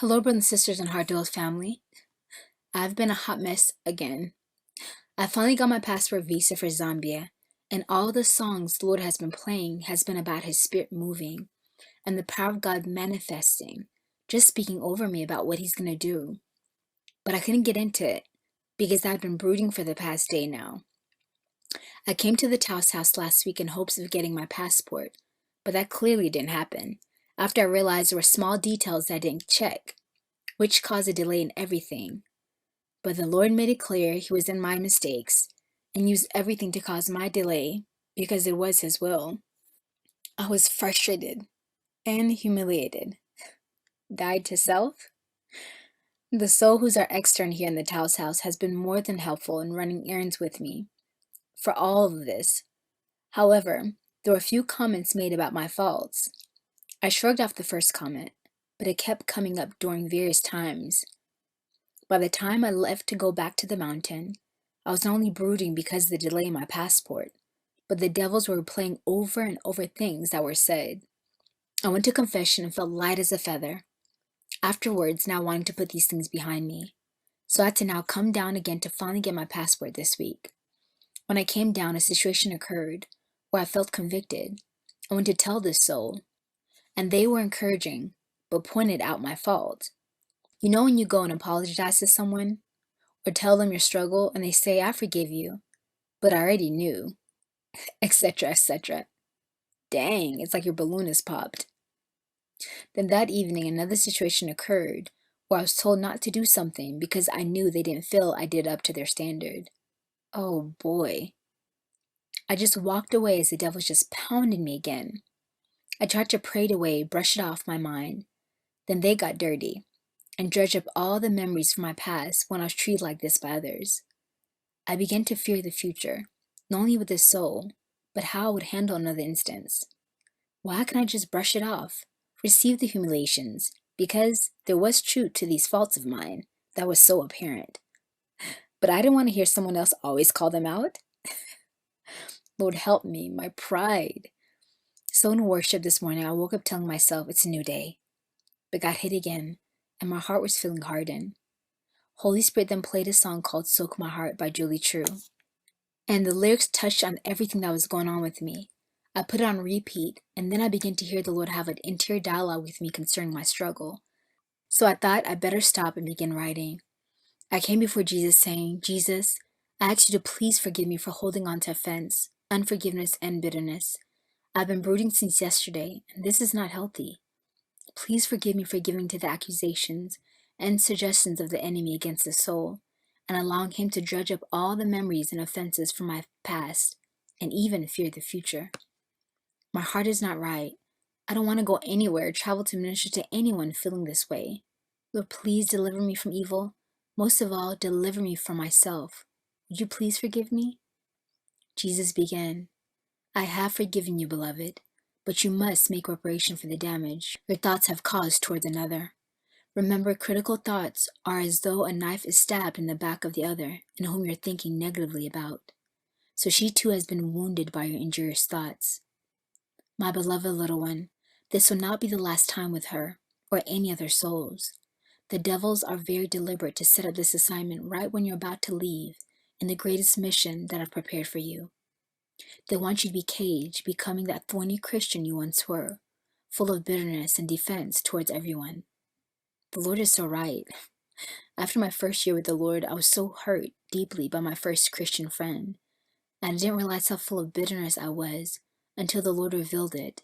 Hello, brothers and sisters and Hard Duels family. I've been a hot mess again. I finally got my passport visa for Zambia, and all the songs the Lord has been playing has been about His Spirit moving and the power of God manifesting, just speaking over me about what He's gonna do. But I couldn't get into it because I've been brooding for the past day now. I came to the Taos house last week in hopes of getting my passport, but that clearly didn't happen after I realized there were small details that I didn't check, which caused a delay in everything. But the Lord made it clear He was in my mistakes and used everything to cause my delay because it was His will. I was frustrated and humiliated. Died to self? The soul who's our extern here in the Taos house has been more than helpful in running errands with me for all of this. However, there were a few comments made about my faults. I shrugged off the first comment, but it kept coming up during various times. By the time I left to go back to the mountain, I was not only brooding because of the delay in my passport, but the devils were playing over and over things that were said. I went to confession and felt light as a feather. Afterwards, now wanting to put these things behind me. So I had to now come down again to finally get my passport this week. When I came down, a situation occurred where I felt convicted. I went to tell this soul, and they were encouraging, but pointed out my fault. You know when you go and apologize to someone, or tell them your struggle, and they say, I forgive you, but I already knew, etc., etc. Dang, it's like your balloon is popped. Then that evening, another situation occurred where I was told not to do something because I knew they didn't feel I did up to their standard. Oh boy. I just walked away as the devil just pounded me again. I tried to pray it away, brush it off my mind. Then they got dirty and dredged up all the memories from my past when I was treated like this by others. I began to fear the future, not only with this soul, but how I would handle another instance. Why can't I just brush it off, receive the humiliations, because there was truth to these faults of mine that was so apparent. But I didn't want to hear someone else always call them out. Lord help me, my pride. So in worship this morning, I woke up telling myself it's a new day, but got hit again, and my heart was feeling hardened. Holy Spirit then played a song called Soak My Heart by Julie True. And the lyrics touched on everything that was going on with me. I put it on repeat, and then I began to hear the Lord have an interior dialogue with me concerning my struggle. So I thought I'd better stop and begin writing. I came before Jesus saying, Jesus, I ask you to please forgive me for holding on to offense, unforgiveness, and bitterness. I've been brooding since yesterday, and this is not healthy. Please forgive me for giving to the accusations and suggestions of the enemy against the soul, and allowing him to dredge up all the memories and offenses from my past, and even fear the future. My heart is not right. I don't want to go anywhere or travel to minister to anyone feeling this way. Lord, please deliver me from evil. Most of all, deliver me from myself. Would you please forgive me? Jesus began, I have forgiven you, beloved, but you must make reparation for the damage your thoughts have caused towards another. Remember, critical thoughts are as though a knife is stabbed in the back of the other in whom you're thinking negatively about. So she too has been wounded by your injurious thoughts. My beloved little one, this will not be the last time with her or any other souls. The devils are very deliberate to set up this assignment right when you're about to leave in the greatest mission that I've prepared for you. They want you to be caged, becoming that thorny Christian you once were, full of bitterness and defense towards everyone. The Lord is so right. After my first year with the Lord, I was so hurt deeply by my first Christian friend, and I didn't realize how full of bitterness I was until the Lord revealed it.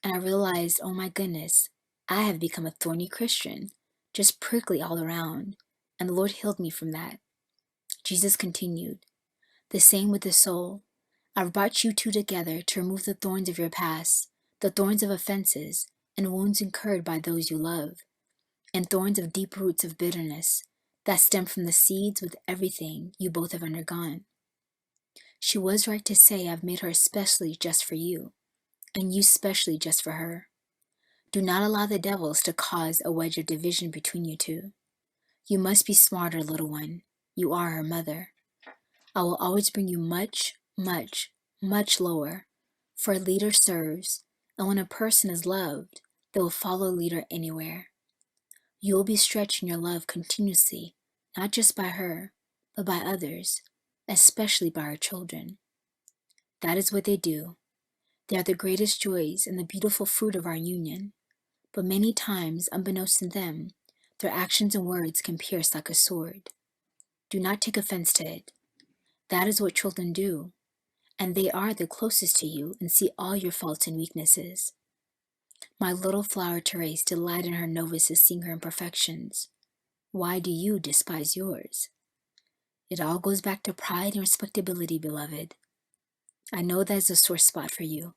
And I realized, oh my goodness, I have become a thorny Christian, just prickly all around, and the Lord healed me from that. Jesus continued, the same with the soul. I've brought you two together to remove the thorns of your past, the thorns of offenses and wounds incurred by those you love, and thorns of deep roots of bitterness that stem from the seeds with everything you both have undergone. She was right to say I've made her especially just for you, and you specially just for her. Do not allow the devils to cause a wedge of division between you two. You must be smarter, little one. You are her mother. I will always bring you much, much, much lower, for a leader serves, and when a person is loved, they will follow a leader anywhere. You will be stretched in your love continuously, not just by her, but by others, especially by our children. That is what they do. They are the greatest joys and the beautiful fruit of our union. But many times, unbeknownst to them, their actions and words can pierce like a sword. Do not take offense to it. That is what children do, and they are the closest to you and see all your faults and weaknesses. My little flower Therese delighted in her novices seeing her imperfections. Why do you despise yours? It all goes back to pride and respectability, beloved. I know that is a sore spot for you.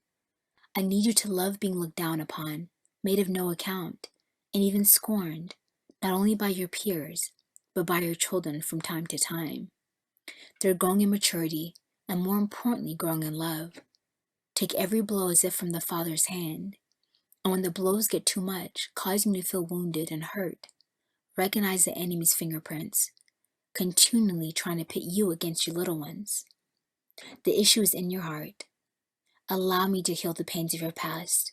I need you to love being looked down upon, made of no account, and even scorned, not only by your peers, but by your children from time to time. They're growing in maturity, and more importantly, growing in love. Take every blow as if from the Father's hand, and when the blows get too much, causing you to feel wounded and hurt, recognize the enemy's fingerprints, continually trying to pit you against your little ones. The issue is in your heart. Allow me to heal the pains of your past.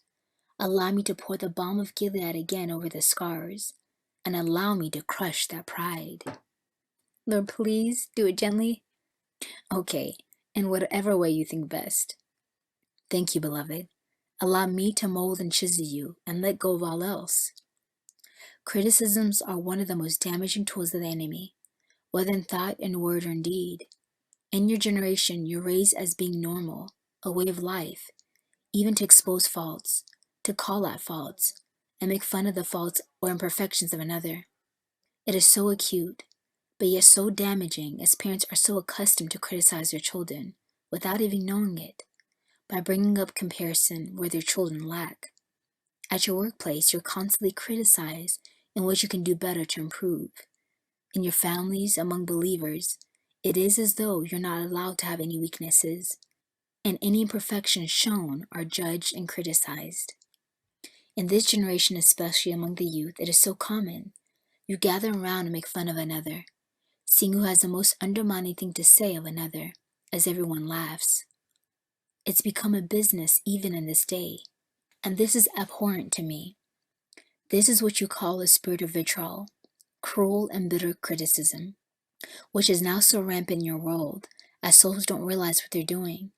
Allow me to pour the balm of Gilead again over the scars, and allow me to crush that pride. Lord, please do it gently. Okay, in whatever way you think best. Thank you, beloved. Allow me to mold and chisel you and let go of all else. Criticisms are one of the most damaging tools of the enemy, whether in thought, in word, or in deed. In your generation, you're raised as being normal, a way of life, even to expose faults, to call out faults, and make fun of the faults or imperfections of another. It is so acute, but yet so damaging, as parents are so accustomed to criticize their children, without even knowing it, by bringing up comparison where their children lack. At your workplace, you're constantly criticized in what you can do better to improve. In your families, among believers, it is as though you're not allowed to have any weaknesses, and any imperfections shown are judged and criticized. In this generation, especially among the youth, it is so common. You gather around and make fun of another, seeing who has the most undermining thing to say of another, as everyone laughs. It's become a business even in this day, and this is abhorrent to me. This is what you call a spirit of vitriol, cruel and bitter criticism, which is now so rampant in your world, as souls don't realize what they're doing.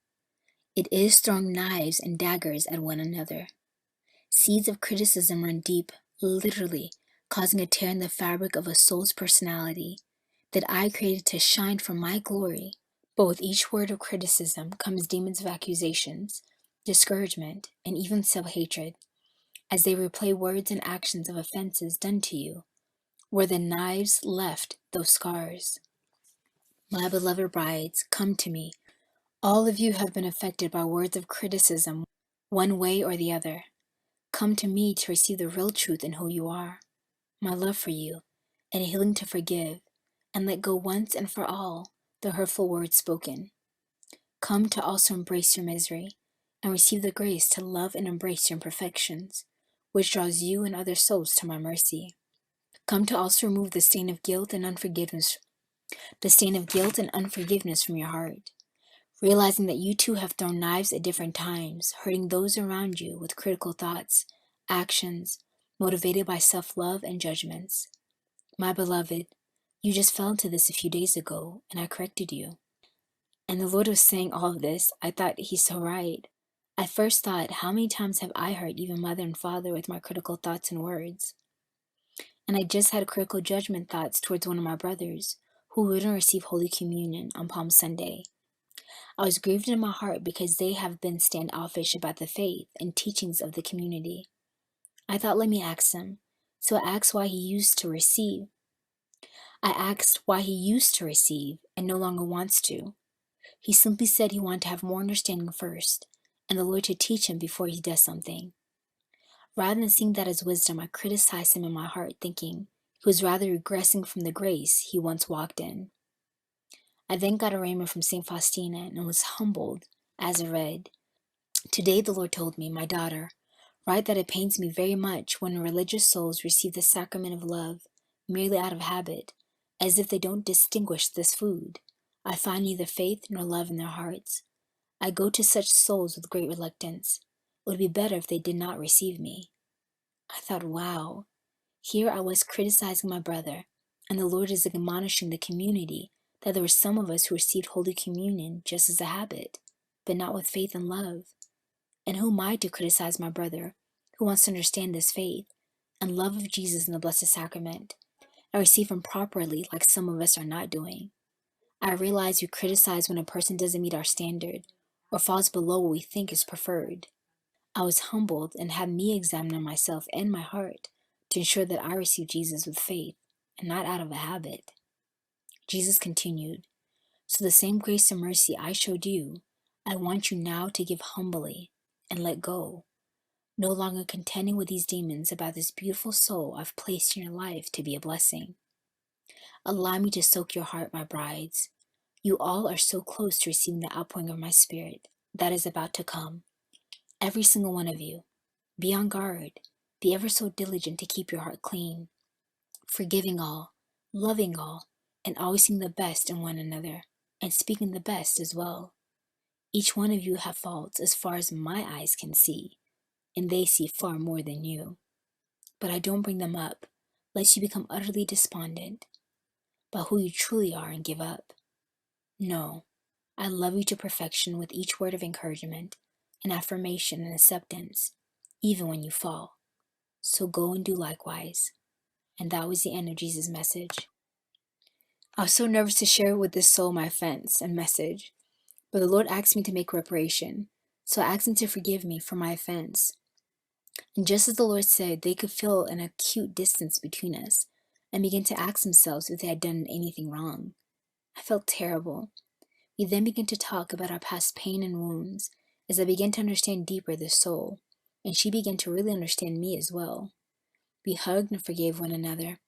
It is throwing knives and daggers at one another. Seeds of criticism run deep, literally, causing a tear in the fabric of a soul's personality that I created to shine for my glory. But with each word of criticism comes demons of accusations, discouragement, and even self-hatred, as they replay words and actions of offenses done to you, where the knives left those scars. My beloved brides, come to me. All of you have been affected by words of criticism, one way or the other. Come to me to receive the real truth in who you are, my love for you, and a healing to forgive, and let go once and for all the hurtful words spoken. Come to also embrace your misery, and receive the grace to love and embrace your imperfections, which draws you and other souls to my mercy. Come to also remove the stain of guilt and unforgiveness from your heart, realizing that you too have thrown knives at different times, hurting those around you with critical thoughts, actions, motivated by self-love and judgments. My beloved, you just fell into this a few days ago, and I corrected you. And the Lord was saying all of this. I thought, He's so right. I first thought, how many times have I hurt even mother and father with my critical thoughts and words? And I just had critical judgment thoughts towards one of my brothers, who wouldn't receive Holy Communion on Palm Sunday. I was grieved in my heart because they have been standoffish about the faith and teachings of the community. I thought, let me ask him. So I asked why he used to receive. And no longer wants to. He simply said he wanted to have more understanding first, and the Lord to teach him before he does something. Rather than seeing that as wisdom, I criticized him in my heart, thinking he was rather regressing from the grace he once walked in. I then got a rhema from St. Faustina and was humbled as I read. Today the Lord told me, my daughter, write that it pains me very much when religious souls receive the sacrament of love merely out of habit, as if they don't distinguish this food. I find neither faith nor love in their hearts. I go to such souls with great reluctance. It would be better if they did not receive me. I thought, wow, Here I was criticizing my brother, and the Lord is admonishing the community that there were some of us who received Holy Communion just as a habit, but not with faith and love. And who am I to criticize my brother who wants to understand this faith and love of Jesus in the Blessed Sacrament and receive Him properly like some of us are not doing? I realize we criticize when a person doesn't meet our standard or falls below what we think is preferred. I was humbled and had me examine myself and my heart to ensure that I received Jesus with faith and not out of a habit. Jesus continued, "So the same grace and mercy I showed you, I want you now to give humbly and let go, no longer contending with these demons about this beautiful soul I've placed in your life to be a blessing. Allow me to soak your heart, my brides. You all are so close to receiving the outpouring of my Spirit that is about to come. Every single one of you. Be on guard. Be ever so diligent to keep your heart clean, forgiving all, loving all, and always seeing the best in one another, and speaking the best as well. Each one of you have faults as far as my eyes can see, and they see far more than you. But I don't bring them up, lest you become utterly despondent about who you truly are and give up. No, I love you to perfection with each word of encouragement and affirmation and acceptance, even when you fall. So go and do likewise." And that was the end of Jesus' message. I was so nervous to share with this soul my offense and message, but the Lord asked me to make reparation, so I asked Him to forgive me for my offense. And just as the Lord said, they could feel an acute distance between us and begin to ask themselves if they had done anything wrong. I felt terrible. We then began to talk about our past pain and wounds as I began to understand deeper the soul, and she began to really understand me as well. We hugged and forgave one another,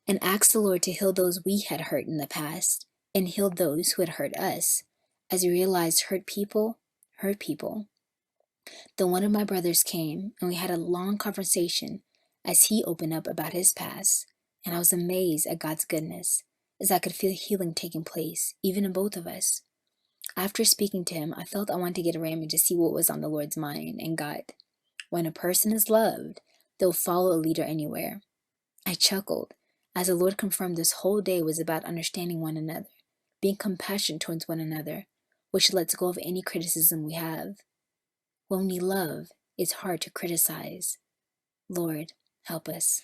and asked the Lord to heal those we had hurt in the past, and heal those who had hurt us, as we realized hurt people hurt people. Then one of my brothers came, and we had a long conversation as he opened up about his past, and I was amazed at God's goodness, as I could feel healing taking place, even in both of us. After speaking to him, I felt I wanted to get around me to see what was on the Lord's mind, and God. When a person is loved, they'll follow a leader anywhere. I chuckled, as the Lord confirmed this whole day was about understanding one another, being compassionate towards one another, which lets go of any criticism we have. When we love, it's hard to criticize. Lord, help us.